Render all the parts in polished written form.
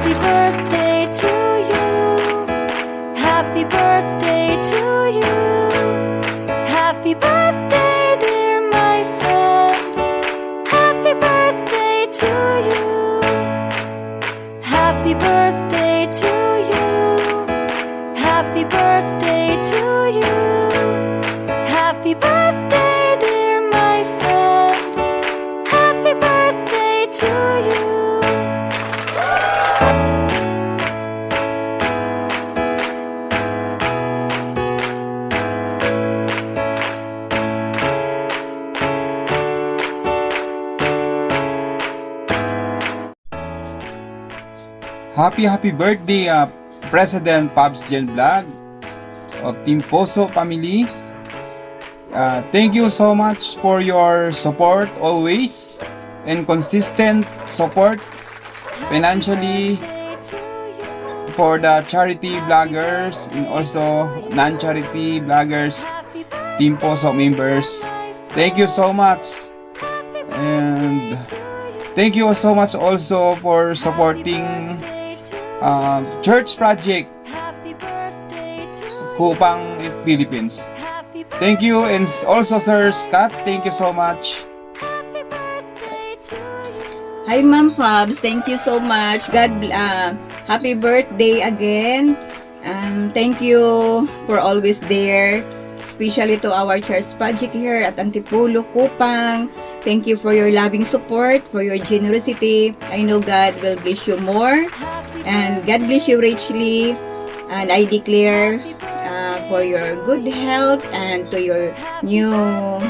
Happy birthday to you. Happy birthday to you. Happy birthday, dear my friend. Happy birthday to you. Happy birthday to you. Happy birthday to you. Happy birthday, dear my friend. Happy birthday to you. Happy birthday, President Pabs Jen Vlog of Team Poso family. Thank you so much for your support always and consistent support financially for the charity vloggers and also non-charity vloggers, Team Poso members. Thank you so much, and thank you so much also for supporting church project Kupang Philippines. Thank you, and also Sir Scott, thank you so much. Hi Ma'am Fabs, thank you so much. Happy birthday again. Thank you for always there, especially to our church project here at Antipolo, Kupang. Thank you for your loving support, for your generosity. I know God will bless you more, and God bless you richly. And I declare for your good health and to your new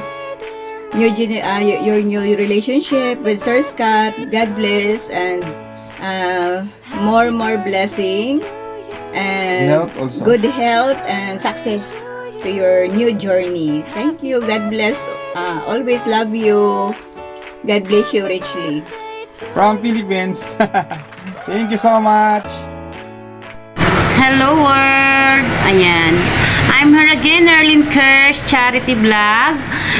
relationship with Sir Scott. God bless, and more blessing and good health and success to your new journey. Thank you. God bless. Always love you. God bless you richly. From Philippines. Thank you so much. Hello world! Ayan. I'm her again, Erlyn Kersh, Charity Vlog,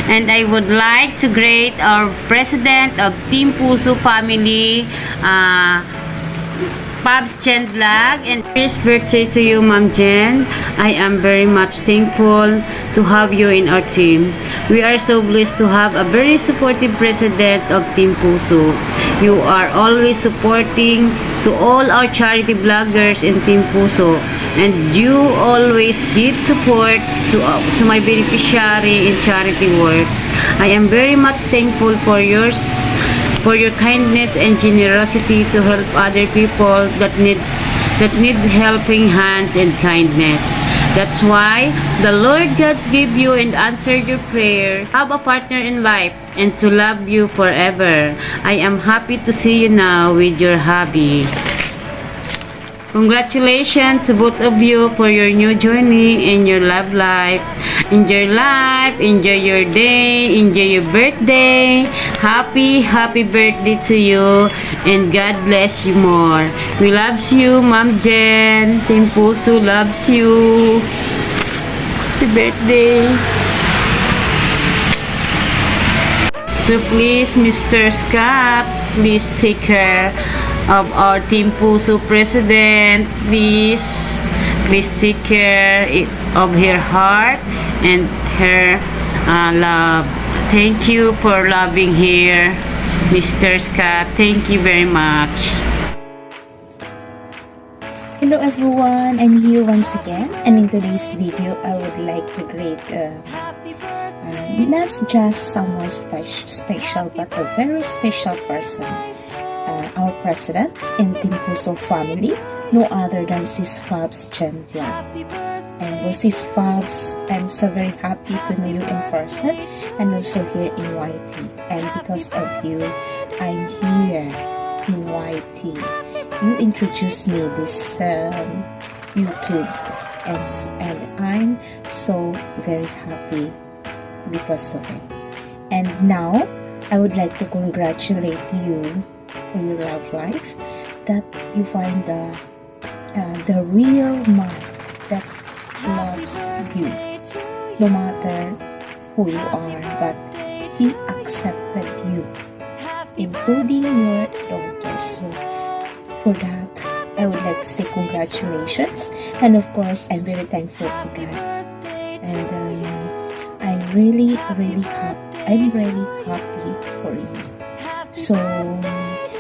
and I would like to greet our President of Team Puso family, Pabs Jen Vlog, and first birthday to you, Ma'am Jen. I am very much thankful to have you in our team. We are so blessed to have a very supportive President of Team Puso. You are always supporting to all our charity vloggers in Team Puso, and you always give support to my beneficiary in charity works. I am very much thankful for your kindness and generosity to help other people that need helping hands and kindness. That's why the Lord God gave you and answered your prayer. Have a partner in life and to love you forever. I am happy to see you now with your hubby. Congratulations to both of you for your new journey in your love life. Enjoy life, enjoy your day, enjoy your birthday. Happy birthday to you, and God bless you more. We loves you, Ma'am Jen. Team Puso loves you. Happy birthday. So please, Mr. Scott, please take care of our Team Puso President. Please take care of her heart and her love. Thank you for loving her, Mr. Scott. Thank you very much. Hello everyone, I'm here once again, and in today's video I would like to greet not just someone special but a very special person, our president in Team Puso family, no other than Sis Fabs Jen Vlog. And with Sis Fabs, I'm so very happy to know you in person and also here in YT, and because of you I'm here in YT. You introduced me this YouTube, and I'm so very happy because of it. And now I would like to congratulate you for your love life, that you find the real man that loves you no matter who you are, but he accepted you, including your daughter. So for that I would like to say congratulations. And of course, I'm very thankful to God. And I'm really happy for you. So,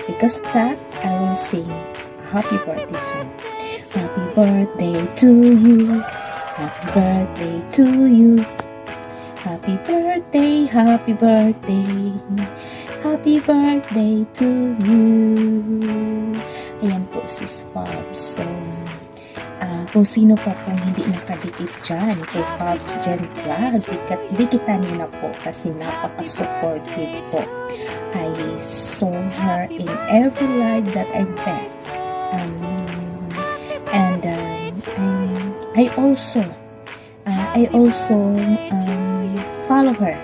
because of that, I will sing a happy birthday song. Happy birthday to you. Happy birthday to you. Happy birthday, happy birthday. Happy birthday to you. Ayan po, Sis Fabs. So, kung sino pa pong hindi nakadikit dyan kay Fabs Jen Vlog, dikitan niyo na po kasi napaka-supportive po. I saw her in every live that I've been. I also follow her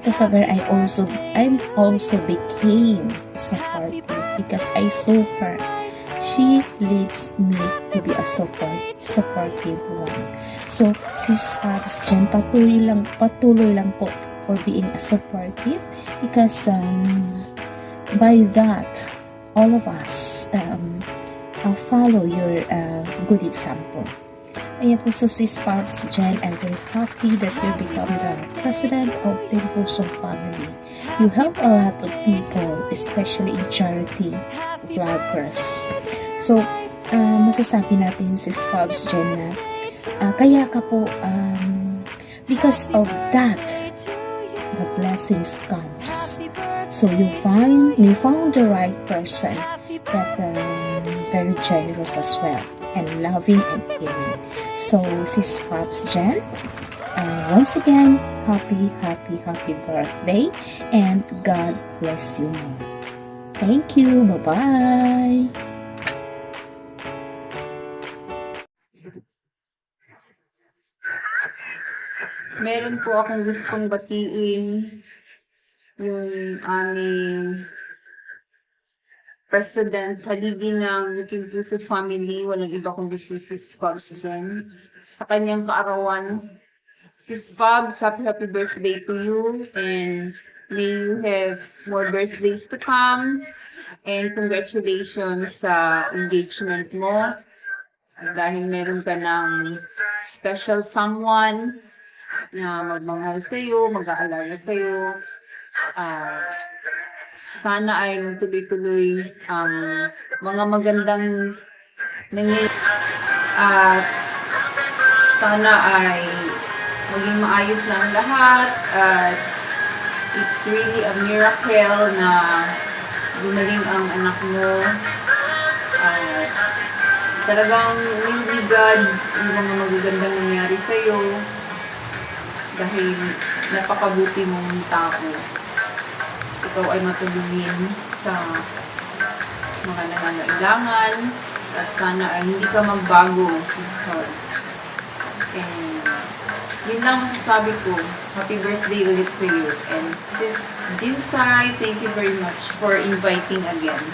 because of her. I'm also became supportive because I saw her. She leads me to be a supportive one. So, Sis Fabs Jen, patuloy lang po for being a supportive because by that, all of us follow your good example. Ayan po, so Sis Fabs Jen, I'm very happy that you become the president of Team Puso Family. You help a lot of people, especially in charity vloggers. So, masasabi natin, Sis Fabs Jen, na kaya ka po, because of that, the blessings comes. So, you found the right person that very generous as well and loving and caring. So, Sis Fabs Jen, once again, happy birthday and God bless you more. Thank you. Bye-bye. Meron po akong gustong batiin yung aming President Haligi ng Team Puso Family. Walang iba kung gusto Sis Fabs Jen. Sa kanyang kaarawan, Sis Fabs, happy birthday to you and may you have more birthdays to come and congratulations sa engagement mo dahil meron ka ng special someone na magmahal sa'yo, mag-aalala sa'yo. Sana ay tuloy-tuloy ang mga magandang nangyayari at sana ay maging maayos na ang lahat at it's really a miracle na gumaling ang anak mo. Talagang really God yung mga magagandang nangyari sa'yo dahil napakabuti mong tao. Ikaw ay matulungin sa mga nangangailangan at sana ay hindi ka magbago, Sis Fabs. And yun lang masasabi ko. Happy birthday ulit sa iyo. And Sis Jinsai, thank you very much for inviting again.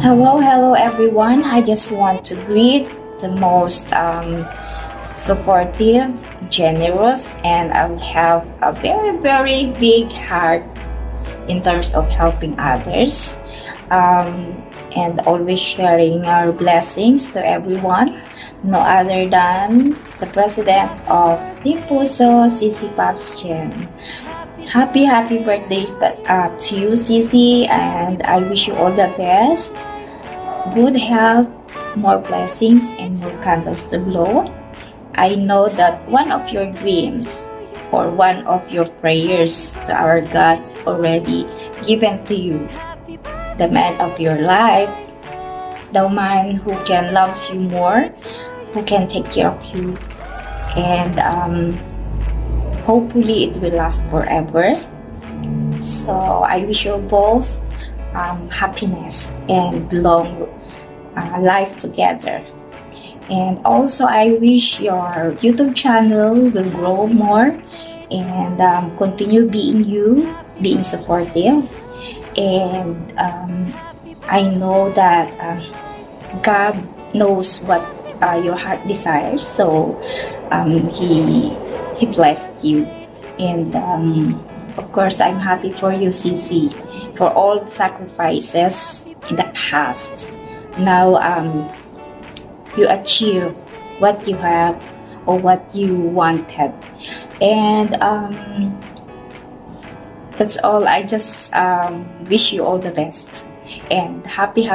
Hello everyone. I just want to greet the most supportive, generous, and I have a very big heart in terms of helping others and always sharing our blessings to everyone, no other than the president of Team Puso, Sisi Fabs Jen. Happy birthday to you, Sisi, and I wish you all the best, good health, more blessings, and more candles to blow. I know that one of your dreams or one of your prayers to our God already given to you. The man of your life, the man who can love you more, who can take care of you, and hopefully it will last forever. So I wish you both happiness and long life together. And also, I wish your YouTube channel will grow more and continue being supportive. And I know that God knows what your heart desires, so He blessed you. And of course, I'm happy for you, Sisi, for all the sacrifices in the past. now you achieve what you have or what you wanted. And that's all. I just wish you all the best and happy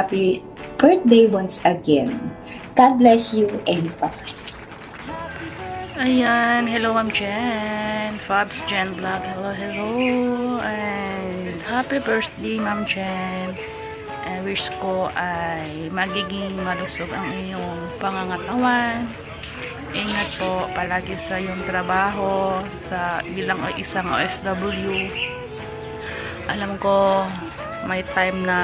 birthday once again. God bless you and bye. Ayan, hello Ma'am Jen, Fabs Jen Vlog, hello, and happy birthday Ma'am Jen. Wish ko ay magiging malusog ang iyong pangangatawan. Ingat po palagi sa iyong trabaho bilang isang OFW. Alam ko may time na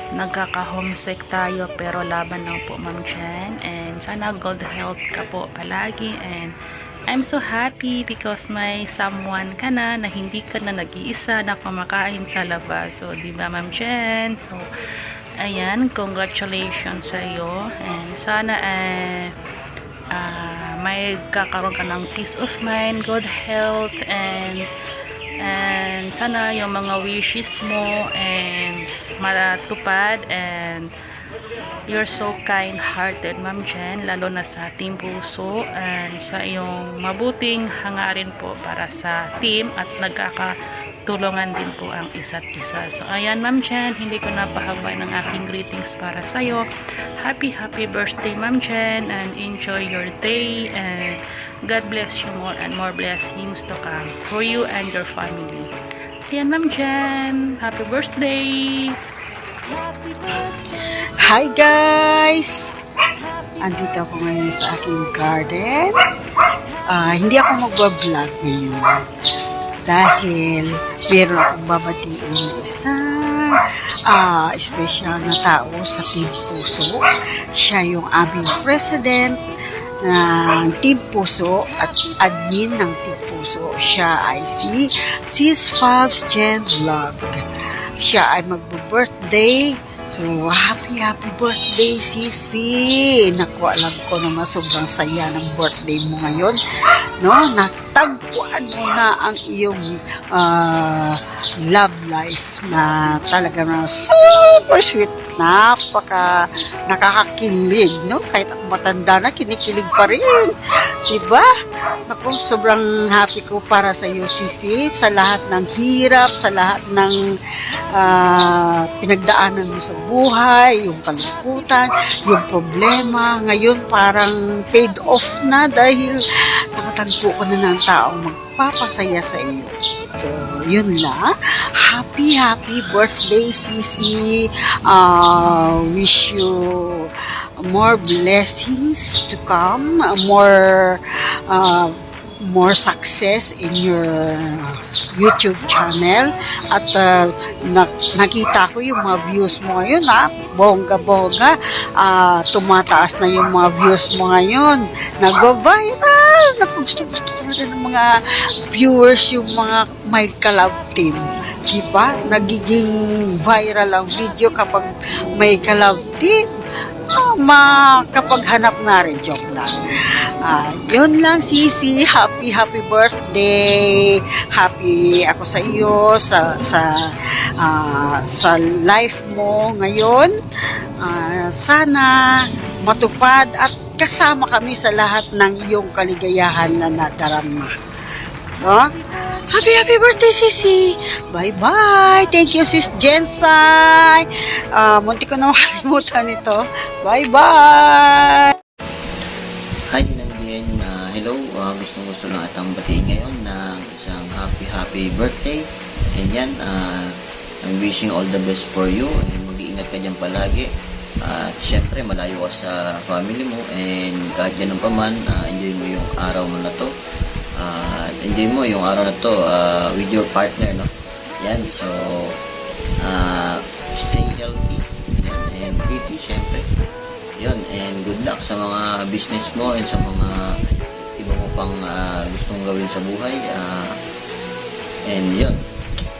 nagkaka-homesick tayo, pero laban lang po Ma'am Jen, and sana good health ka po palagi. And I'm so happy because may someone ka na hindi ka na nag-iisa na kumakain sa labas. So di ba Ma'am Jen? So ayan, congratulations sa iyo, and sana may kakaroon ka ng peace of mind, good health, and sana yung mga wishes mo and matupad. And you're so kind-hearted Ma'am Jen, lalo na sa Team Puso, and sa iyong mabuting hangarin po para sa team, at nagkakatulungan din po ang isa't isa. So ayan Ma'am Jen, hindi ko napahabay ng aking greetings para sa'yo. Happy birthday Ma'am Jen, and enjoy your day, and God bless you more and more blessings to come for you and your family. Ayan Ma'am Jen, happy birthday! Hi guys! Andito ako ngayon sa aking garden. Hindi ako magbablog ngayon dahil meron akong babatiin isang special na tao sa Team Puso. Siya yung aming president ng Team Puso at admin ng Team Puso. Siya ay si Sis Fabs Jen Vlog. Siya ay magbo-birthday. So, happy birthday, Sisi! Naku, alam ko naman sobrang saya ng birthday mo ngayon. No? Natagpuan mo na ang iyong love life na talaga na super sweet. Nakakakilig, no? Kahit ako matanda na, kinikilig pa rin. Diba? Naku, sobrang happy ko para sa iyo, Sisi. Sa lahat ng hirap, sa lahat ng pinagdaanan mo sa buhay, yung kalungkutan, yung problema. Ngayon, parang paid off na dahil nakatagpo ko na ng taong magpapasaya sa iyo. So, yun lang. Happy birthday, Sisi. Wish you more blessings to come, more success in your YouTube channel. At nakita ko yung mga views mo ngayon, bongga-bongga. Tumataas na yung mga views mo ngayon, nag-viral. Gusto talaga ng mga viewers yung mga may kalab team, diba? Nagiging viral ang video kapag may kalab team. Makapaghanap na rin, joke lang. Yun lang, Sisi. Happy birthday. Happy ako sa iyo sa life mo ngayon. Sana matupad at kasama kami sa lahat ng iyong kaligayahan na nadarama. No? Happy birthday, Sisi! Bye-bye! Thank you, Sis Jensai! Munti ko na makalimutan ito. Bye-bye! Hi, Nandien. Hello. Gusto lang atang batiin ngayon ng isang happy birthday. And yan, I'm wishing all the best for you. And mag-iingat ka dyan palagi. At syempre, malayo ka sa family mo. And kahit ganun pa man, enjoy mo yung araw mo na to. Enjoy mo yung araw na to with your partner, no? Yan, so stay healthy. Yan, and pretty, syempre. Yun, and good luck sa mga business mo and sa mga iba mo pang gustong gawin sa buhay. And yun,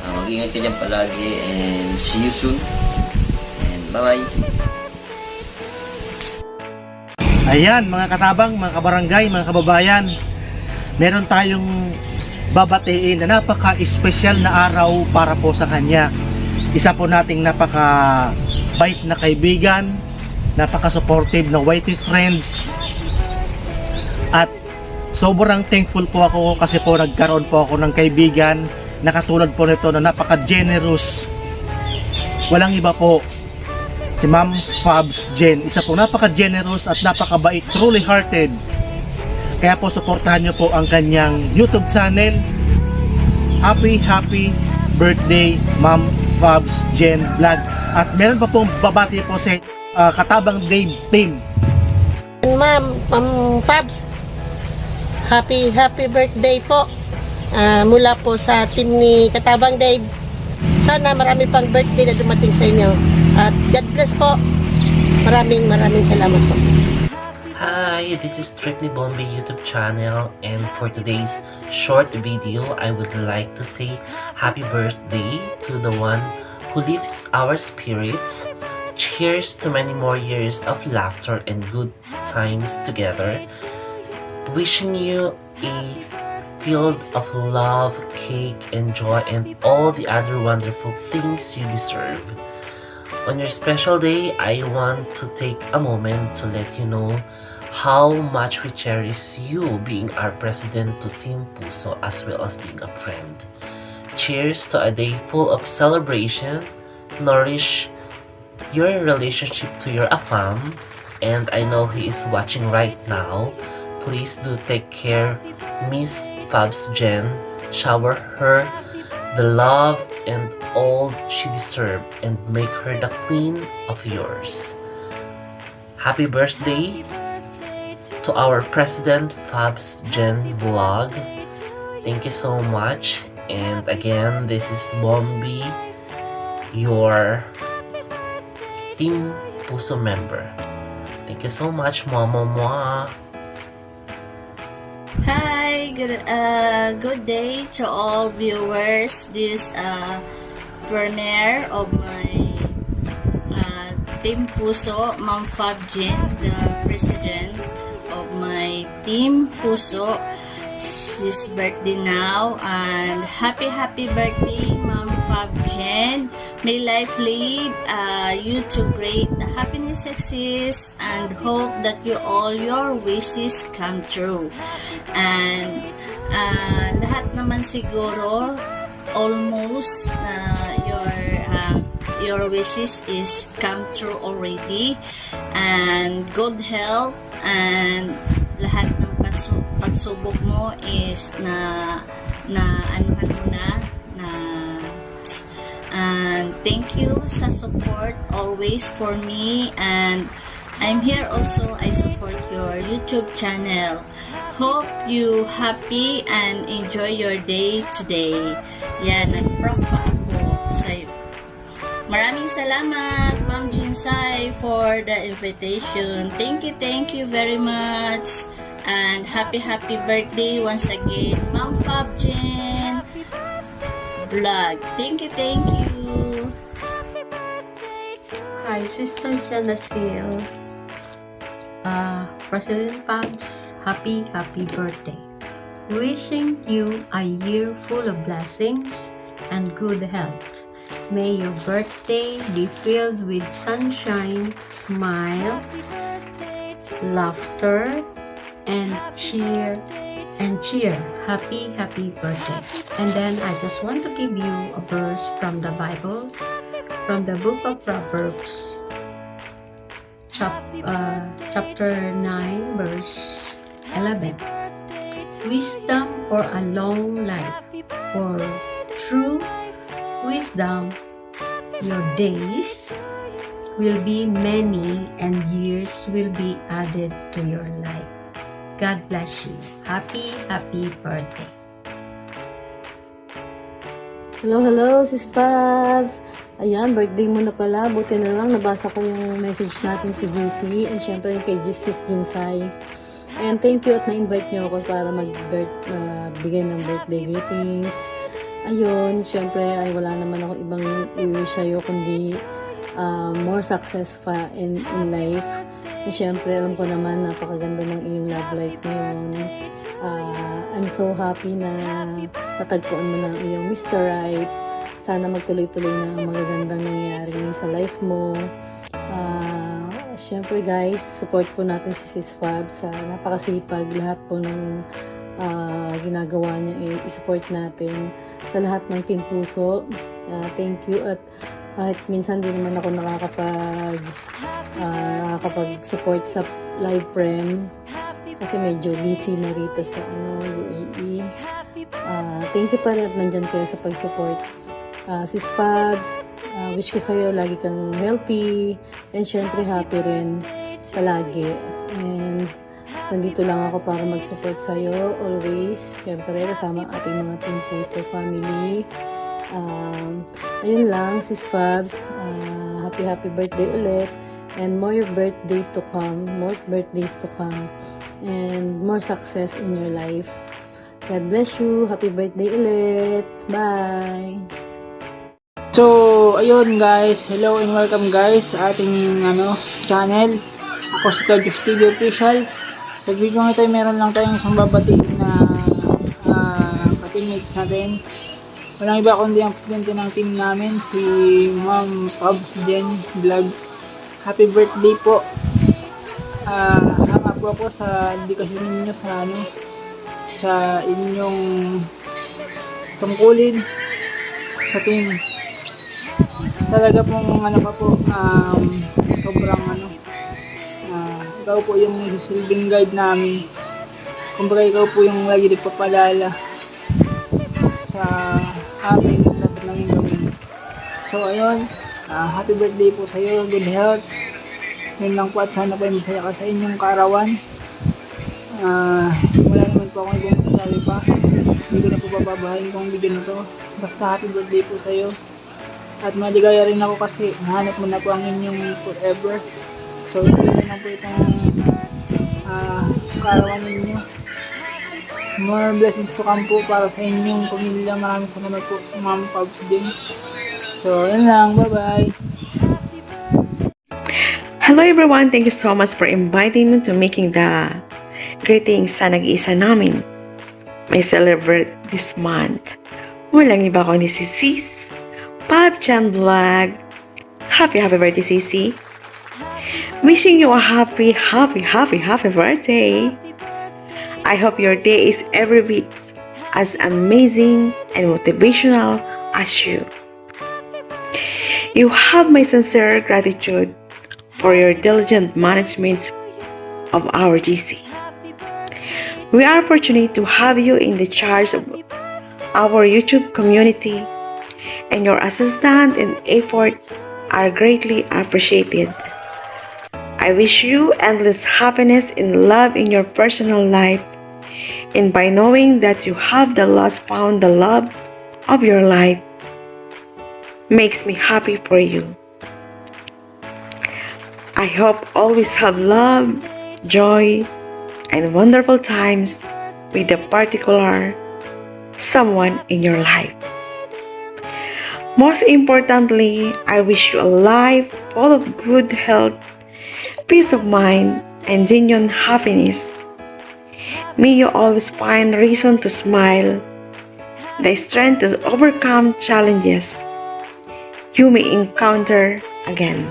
mag-ingat ka dyan palagi, and see you soon. And bye-bye. Ayan, mga katabang, mga kabarangay, mga kababayan, meron tayong babatiin na napaka-espesyal na araw para po sa kanya. Isa po nating napaka napakabait na kaibigan, napaka-supportive na whitey friends, at sobrang thankful po ako kasi po nagkaroon po ako ng kaibigan na katulad po nito na napaka-generous. Walang iba po, si Ma'am Fabs Jen, isa po napaka-generous at napakabait, truly hearted. Kaya po suportahan nyo po ang kanyang YouTube channel. Happy birthday Ma'am Fabs Jen Vlog. At meron pa pong babati po sa Katabang Dave team. Ma'am Fabs, happy birthday po mula po sa team ni Katabang Dave. Sana marami pang birthday na dumating sa inyo. At God bless po. Maraming salamat po. Hi, this is Strictly Bombay YouTube channel, and for today's short video, I would like to say happy birthday to the one who lifts our spirits. Cheers to many more years of laughter and good times together. Wishing you a field of love, cake, and joy, and all the other wonderful things you deserve. On your special day, I want to take a moment to let you know how much we cherish you being our president to Team Puso as well as being a friend. Cheers to a day full of celebration. Nourish your relationship to your afam, and I know he is watching right now. Please do take care Miss Fabs Jen. Shower her the love and all she deserves and make her the queen of yours. Happy birthday to our President Fabs Jen Vlog. Thank you so much. And again, this is Bombi, your Team Puso member. Thank you so much, Mama. Hi, good day to all viewers. This premiere of my Team Puso, Ma'am Fab Jen, the president of my Team Puso. She's birthday now, and happy birthday, Ma'am Fab Jen. May life lead you to great happiness, success, and hope that all your wishes come true. And lahat naman siguro, almost your wishes is come true already, and good health, and lahat ng pagsubok mo is na anuhan mo na. And thank you sa support always for me, and I'm here also. I support your YouTube channel. Hope you happy and enjoy your day today. Yan, nag-proc pa ako sa'yo. Maraming salamat, Ma'am Jinsai, for the invitation. Thank you very much. And happy birthday once again, Ma'am Fab Jen Vlog. Thank you. Hi, Sister Janasil. President Fabs, happy birthday. Wishing you a year full of blessings and good health. May your birthday be filled with sunshine, smile, laughter, and cheer. Happy birthday. And then I just want to give you a verse from the Bible, from the book of Proverbs, chapter 9, verse 11. Wisdom for a long life, for true wisdom your days will be many and years will be added to your life. God bless you. Happy birthday. Hello, Sis Fabs. Ayan, birthday mo na pala. Buti na lang, nabasa ko yung message natin si GC and syempre yung kay Sis Jinsai. And thank you at na-invite niyo ako para magbigay ng birthday greetings. Ayun, syempre ay wala naman ako ibang i-wish sa'yo kundi more success pa in life. And syempre, alam ko naman napakaganda ng iyong love life ngayon. I'm so happy na natagpuan mo na ang iyong Mr. Right. Sana magtuloy-tuloy na ang magagandang nangyayari sa life mo. syempre guys, support po natin si Sis Fab sa napakasipag. Lahat po ng ginagawa niya, i-support natin sa lahat ng Team Puso. Thank you. At kahit minsan din naman ako nakakapag-support sa live prem kasi medyo busy na rito sa UAE. Thank you pa rin at nandyan kayo sa pag-support. Sis Fabs, wish ko sa'yo lagi kang healthy and syempre happy rin palagi. And nandito lang ako para mag-support sa'yo always. Syempre kasama ang ating mga Team Puso family. Ayun lang, Sis Fabs. Happy birthday ulit. And more birthday to come. More birthdays to come. And more success in your life. God bless you. Happy birthday ulit. Bye! So, ayun guys. Hello and welcome guys sa ating channel. Ako si Kajus TV Official. Sa video nito ay meron lang tayong isang babatiin na ka-teammates natin. Walang iba kundi ang presidente ng team namin, si Ma'am Pabs Jen Vlog. Happy birthday po. Hanga po ako sa dedikasyon ninyo sa inyong tungkulin sa team. Talaga pong sobrang ikaw po yung silbing guide namin. Kumbaga ikaw po yung lagi nagpapalala sa amin na namin gawin. So ayun, happy birthday po sa iyo, good health. Yun lang po at sana po ay masaya ka sa inyong kaarawan. Wala naman po akong ibang masasabi pa. Hindi ko na po bababahin kung video na to. Basta happy birthday po sa iyo. At maligaya rin ako kasi nahanap mo na po ang inyong forever. So hindi na po itong kaarawan ninyo. More blessings to come po para sa inyong pamilya. Maraming salamat po, Ma'am Pabs din. So yun lang, bye bye. Hello everyone, thank you so much for inviting me to making the greetings sa nag-iisa namin. May celebrate this month. Walang iba ko ni si Sis Pab Jen Vlog. Happy birthday, Sisi. Wishing you a happy birthday. I hope your day is every bit as amazing and motivational as you. You have my sincere gratitude for your diligent management of our GC. We are fortunate to have you in the charge of our YouTube community, and your assistance and efforts are greatly appreciated. I wish you endless happiness and love in your personal life, and by knowing that you have the lost found the love of your life makes me happy for you. I hope always have love, joy, and wonderful times with a particular someone in your life. Most importantly, I wish you a life full of good health, peace of mind, and genuine happiness. May you always find reason to smile, the strength to overcome challenges you may encounter again.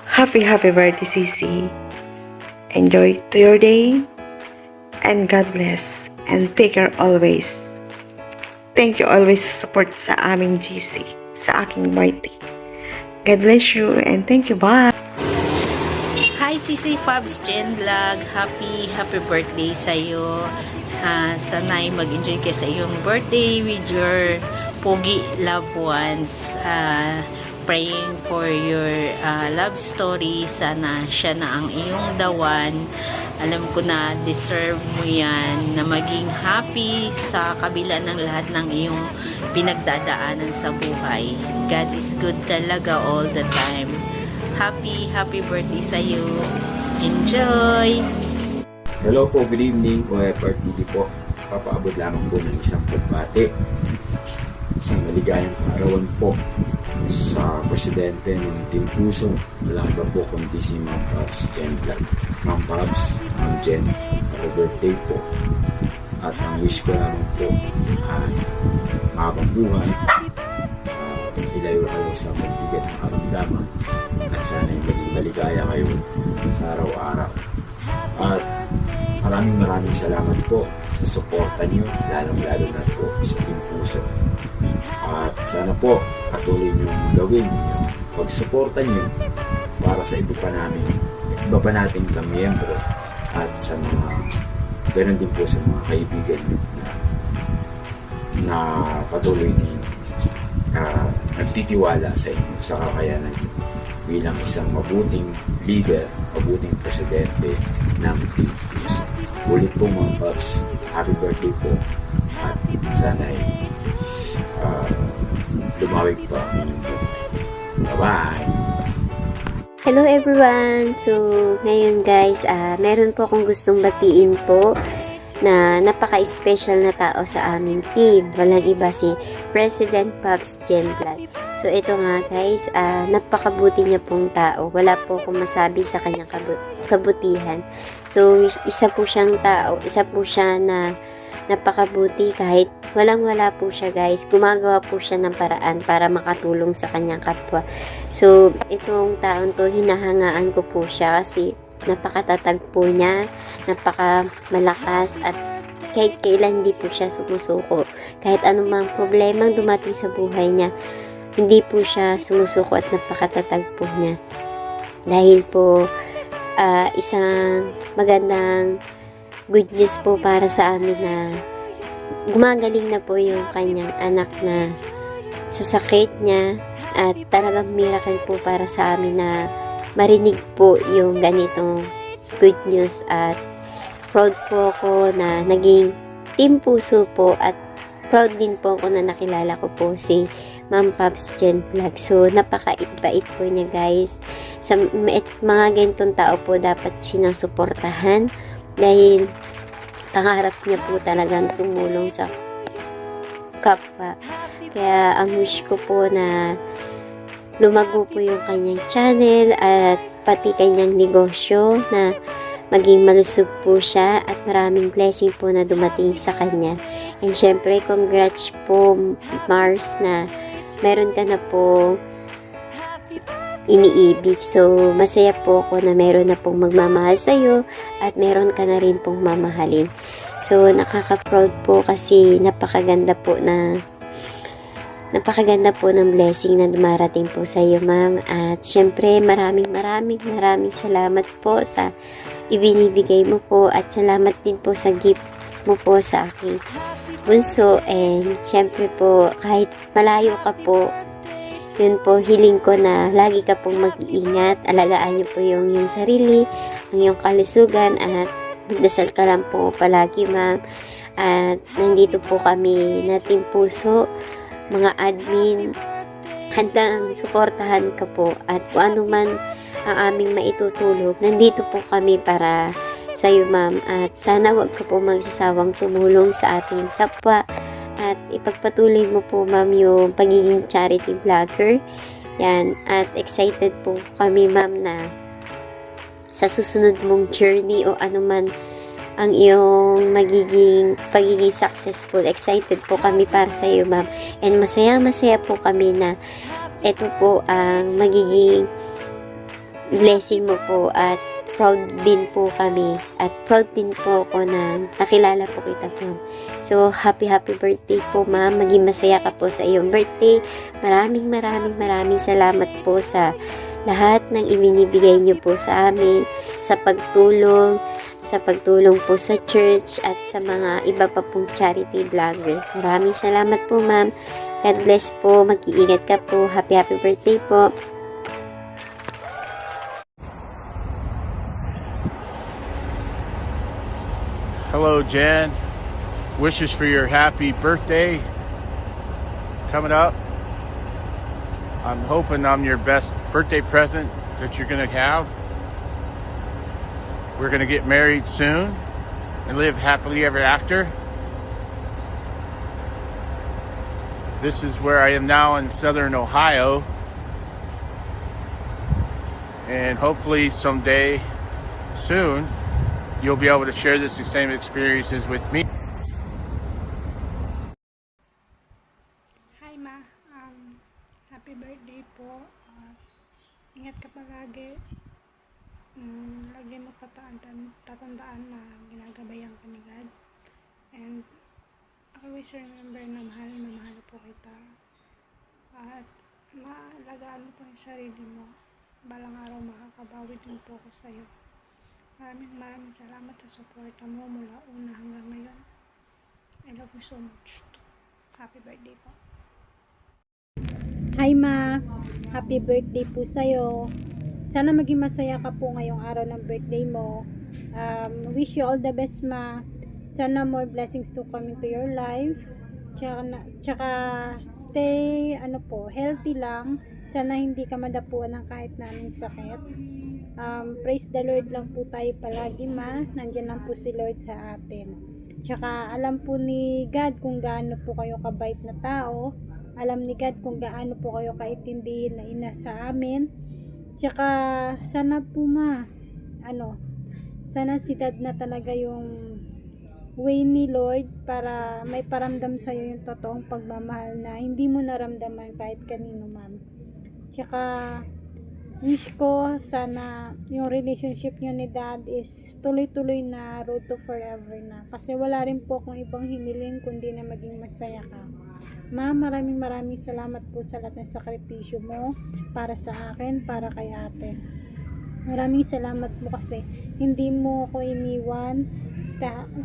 Happy birthday, Sisi. Enjoy to your day, and God bless, and take care always. Thank you always sa support sa aming GC, sa aking birthday. God bless you, and thank you. Bye! Hi, Sisi Pabs Jen Vlog. Happy birthday sa'yo. Sana'y mag-enjoy ka sa iyong birthday with your pogi loved ones. Praying for your love story. Sana siya na ang iyong the one. Alam ko na deserve mo yan na maging happy sa kabila ng lahat ng iyong pinagdadaanan sa buhay. God is good talaga all the time. Happy birthday sa iyo. Enjoy! Hello po, good evening. OFR TV po. Papaabot lamang po ng isang pagbati. Isang maligayang kaarawan po sa presidente ng Team Puso. Walang iba po kundi si Ma'am Pabs Jen Vlog. Ma'am Pabs, Ma'am Jen, happy birthday po. At ang wish ko naman po ay mahabang buhay, ilayo kayo sa magbigat ng karamdaman, at sana ay maging maligaya kayo sa araw-araw. At maraming salamat po sa suporta niyo, lalong-lalo na po sa Team Puso. At sana po patuloy niyo gawin yung pagsuporta niyo para sa iba pa nating kamiyembro at sa mga ganoon din po sa mga kaibigan niyo na patuloy din nagtitiwala sa inyo, sa kakayanan niyo bilang isang mabuting leader, mabuting presidente ng Team Puso. Ulit po mga Pops, happy birthday po at sana ay lumawig pa ang inyong buhay. Bye-bye! Hello everyone! So, ngayon guys, meron po akong gustong batiin po na napaka-special na tao sa aming team. Walang iba si President Pops Jenblad. So, ito nga guys, napakabuti niya pong tao. Wala po akong masabi sa kanyang kabutihan. So, isa po siyang tao, isa po siya na napakabuti kahit walang-wala po siya guys. Gumagawa po siya ng paraan para makatulong sa kanyang kapwa. So, itong taon to, hinahangaan ko po siya kasi napakatatag po niya, napakamalakas at kahit kailan hindi po siya sumusuko. Kahit anumang problemang dumating sa buhay niya, hindi po siya sumusuko at napakatatag po niya. Dahil po, isang magandang good news po para sa amin na gumagaling na po yung kanyang anak na sa sakit niya at talagang miracle po para sa amin na marinig po yung ganitong good news at proud po ako na naging Team Puso po at proud din po ako na nakilala ko po si Ma'am Pops Jenblad. So, napakait-bait po niya guys. Sa mga ganitong tao po dapat sinusuportahan dahil pangarap niya po talagang tumulong sa kapwa. Kaya ang wish ko po na lumago po yung kanyang channel at pati kanyang negosyo na maging malusog po siya at maraming blessing po na dumating sa kanya. And syempre, congrats po Mars na meron ka na po iniibig. So, masaya po ako na meron na pong magmamahal sa'yo at meron ka na rin pong mamahalin. So, nakaka-proud po kasi napakaganda po ng blessing na dumarating po sa iyo, ma'am. At syempre, maraming salamat po sa ibinibigay mo po at salamat din po sa gift mo po sa aking bunso. And syempre po, kahit malayo ka po, yun po, hiling ko na lagi ka pong mag-iingat, alagaan niyo po yung sarili, ang iyong kalusugan at magdasal ka lang po palagi, ma'am. At nandito po kami na Team Puso, mga admin, handang suportahan ka po at kung ano man ang aming maitutulog, nandito po kami para sa iyo, ma'am. At sana wag ka po magsasawang tumulong sa ating kapwa at ipagpatuloy mo po, ma'am, yung pagiging charity vlogger. Yan. At excited po kami, ma'am, na sa susunod mong journey o anuman ang iyong pagiging successful. Excited po kami para sa iyo, ma'am. And masaya po kami na ito po ang magiging blessing mo po at proud din po kami at proud din po ako na nakilala po kita, ma'am. So, happy birthday po, ma'am. Maging masaya ka po sa iyong birthday. Maraming salamat po sa lahat ng ibinibigay niyo po sa amin, sa pagtulong po sa church at sa mga iba pa pong charity vlogger. Maraming salamat po, ma'am. God bless po. Mag-iingat ka po. Happy birthday po. Hello, Jen. Wishes for your happy birthday coming up. I'm hoping I'm your best birthday present that you're going to have. We're going to get married soon and live happily ever after. This is where I am now in Southern Ohio. And hopefully someday soon you'll be able to share the same experiences with me. Hi, Ma. Happy birthday po. Ingat ka palagi. lagi mo tatandaan na ginagabayan ka ni God. And always remember na mahal po kita. At maalagaan mo po yung sarili mo. Balang araw makakabawi din po ako sa'yo. Maraming salamat sa suporta mo mula una hanggang ngayon. I love you so much. Happy birthday po. Hi Ma! Happy birthday po sa'yo. Sana maging masaya ka po ngayong araw ng birthday mo. Wish you all the best Ma. Sana more blessings to come into your life. Tsaka stay healthy lang. Sana hindi ka madapuan ng kahit na anong sakit. Praise the Lord lang po tayo palagi Ma. Nandiyan lang po si Lord sa atin. Tsaka alam po ni God kung gaano po kayo kabait na tao. Alam ni God kung gaano po kayo kaitindihin na ina sa amin. Tsaka sana po Ma, sana si Dad na talaga yung way ni Lord para may paramdam sa'yo yung totoong pagmamahal na hindi mo naramdaman kahit kanino ma'am. Tsaka wish ko sana yung relationship nyo ni Dad is tuloy-tuloy na road to forever na. Kasi wala rin po akong ibang hiniling kundi na maging masaya ka. Ma, maraming salamat po sa lahat ng sakripisyo mo para sa akin, para kay ate. Maraming salamat po kasi hindi mo ako iniwan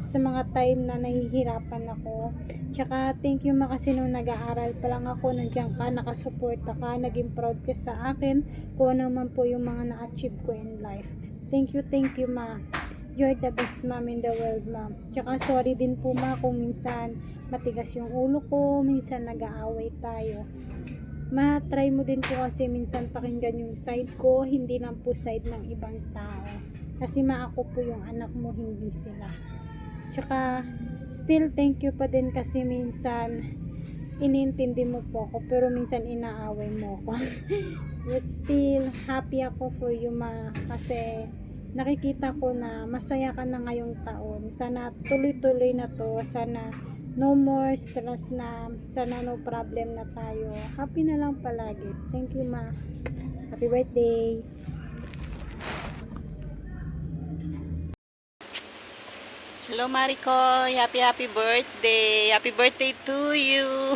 sa mga time na nahihirapan ako. Tsaka thank you Ma kasi nung nag-aaral pa lang ako, nandiyan ka, nakasuporta ka, naging proud ka sa akin kung ano man po yung mga na-achieve ko in life. Thank you Ma. You're the best mom in the world Ma. Tsaka sorry din po Ma kung minsan matigas yung ulo ko, minsan nag-aaway tayo. Ma, try mo din po kasi minsan pakinggan yung side ko, hindi lang po side ng ibang tao. Kasi Ma, ako po yung anak mo, hindi sila. Tsaka, still thank you pa din kasi minsan inintindi mo po ako, pero minsan inaaway mo ako. But still, happy ako for you Ma, kasi nakikita ko na masaya ka na ngayong taon. Sana tuloy-tuloy na to, sana no more stress na, sana no problem na tayo. Happy na lang palagi. Thank you Ma. Happy birthday. Hello Maricoy, happy birthday. Happy birthday to you.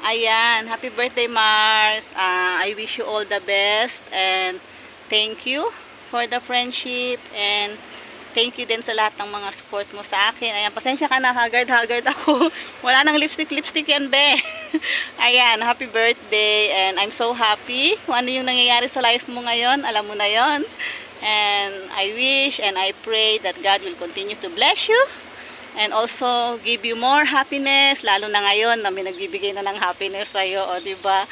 Ayan, happy birthday Mars. I wish you all the best and thank you for the friendship and thank you din sa lahat ng mga support mo sa akin. Ayan, pasensya ka na, haggard ako. Wala nang lipstick yan, be. Ayan, happy birthday. And I'm so happy kung ano yung nangyayari sa life mo ngayon. Alam mo na yon. And I wish and I pray that God will continue to bless you. And also give you more happiness. Lalo na ngayon na may nagbibigay na ng happiness sa'yo. O, diba?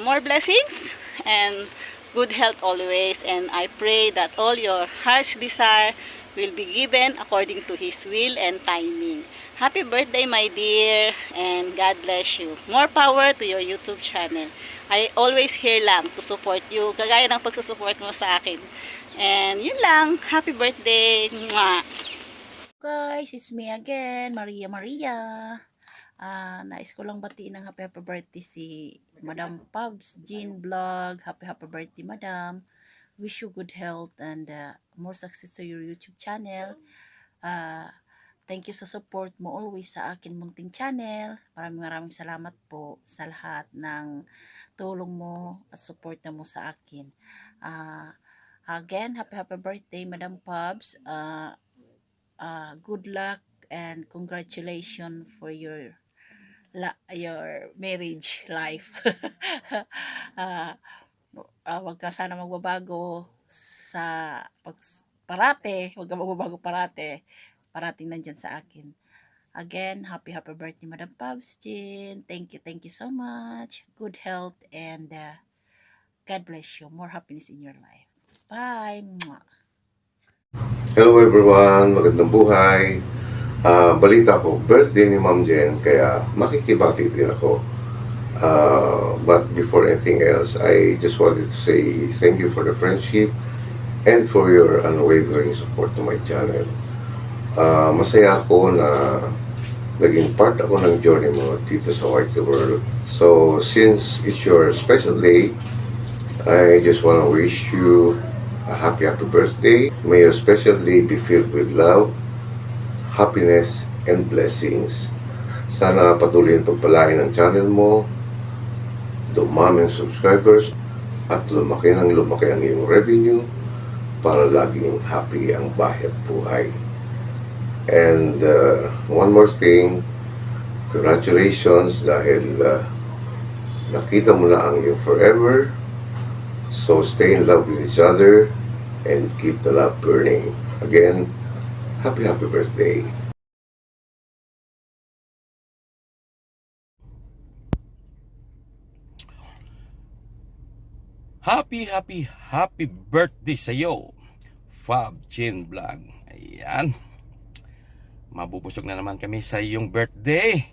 More blessings. And good health always, and I pray that all your heart's desire will be given according to His will and timing. Happy birthday my dear, and God bless you. More power to your YouTube channel. I always here lang to support you, kagaya ng pagsusupport mo sa akin. And yun lang, happy birthday! Mwah! Guys, it's me again, Maria. Nais ko lang batiin ng happy birthday si Madam Pubs Jean Vlog. Happy birthday Madam. Wish you good health and more success to your YouTube channel. Thank you sa support mo always sa akin munting channel. Maraming salamat po sa lahat ng tulong mo at support mo sa akin. Again, happy birthday Madam Pubs. Good luck and congratulations for your marriage life. Wag ka sana magbabago sa parate. Wag ka magbabago parate. Parating nandyan sa akin. Again, happy birthday Madam Pubs Jean. Thank you so much. Good health and God bless you. More happiness in your life. Bye. Mwah. Hello everyone, magandang buhay. Balita ko, birthday ni Ma'am Jen, kaya makikibati din ako. But before anything else, I just wanted to say thank you for the friendship and for your unwavering support to my channel. Masaya ako na naging part ako ng journey mo dito sa Whitey World. So, since it's your special day, I just want to wish you a happy birthday. May your special day be filled with love, happiness, and blessings. Sana patuloy ang pagpalain ng channel mo, dumami ang subscribers, at lumaki ang iyong revenue para laging happy ang bahay at buhay. And one more thing, congratulations dahil nakita mo na ang iyong forever. So stay in love with each other and keep the love burning. Again, happy birthday. Happy birthday sa iyo, Fab Chin Vlog. Ayan. Mabubusog na naman kami sa iyong birthday.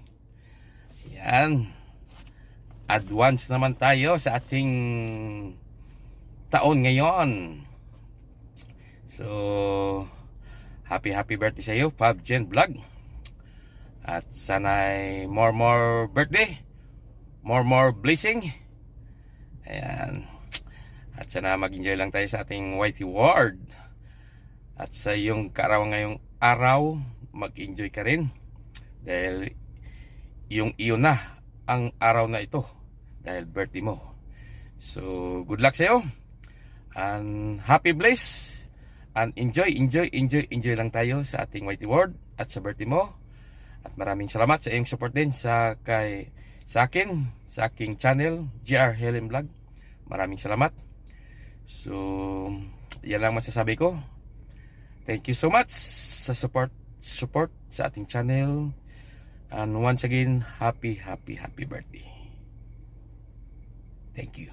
Ayan. Advance naman tayo sa ating taon ngayon. So, happy birthday sa iyo, Fab Chin Vlog. At sana'y more birthday, more blessing. Ayan. At sana mag-enjoy lang tayo sa ating Whitey Ward. At sa iyong kaarawan ngayong araw, mag-enjoy ka rin. Dahil iyo na ang araw na ito. Dahil birthday mo. So, good luck sa iyo. And happy bless. And enjoy lang tayo sa ating Whitey Ward at sa birthday mo. At maraming salamat sa iyong support din sa aking channel, GR Helen Vlog. Maraming salamat. So, yan lang masasabi ko. Thank you so much sa support sa ating channel. And once again, happy birthday. Thank you.